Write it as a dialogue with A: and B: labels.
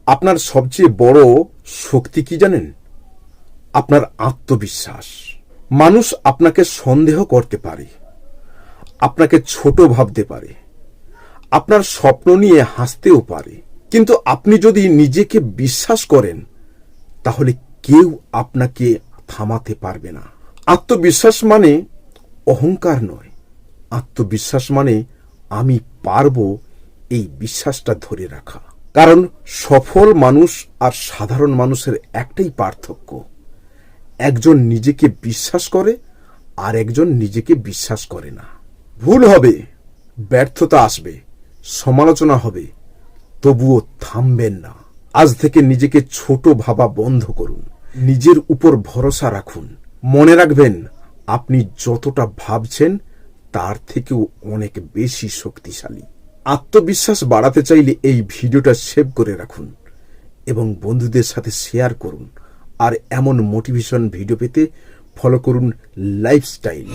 A: আপনার সবচেয়ে বড় শক্তি কি জানেন? আপনার আত্মবিশ্বাস। মানুষ আপনাকে সন্দেহ করতে পারে, আপনাকে ছোট ভাবতে পারে, আপনার স্বপ্ন নিয়ে হাসতেও পারে, কিন্তু আপনি যদি নিজেকে বিশ্বাস করেন তাহলে কেউ আপনাকে থামাতে পারবে না। আত্মবিশ্বাস মানে অহংকার নয়, আত্মবিশ্বাস মানে আমি পারবো এই বিশ্বাসটা ধরে রাখা। কারণ সফল মানুষ আর সাধারণ মানুষের একটাই পার্থক্য, একজন নিজেকে বিশ্বাস করে আর একজন নিজেকে বিশ্বাস করে না। ভুল হবে, ব্যর্থতা আসবে, সমালোচনা হবে, তবুও থামবেন না। আজ থেকে নিজেকে ছোট ভাবা বন্ধ করুন, নিজের উপর ভরসা রাখুন। মনে রাখবেন, আপনি যতটা ভাবছেন তার থেকেও অনেক বেশি শক্তিশালী। আত্মবিশ্বাস বাড়াতে চাইলে এই ভিডিওটা সেভ করে রাখুন এবং বন্ধুদের সাথে শেয়ার করুন। আর এমন মোটিভেশন ভিডিও পেতে ফলো করুন লাইফস্টাইল।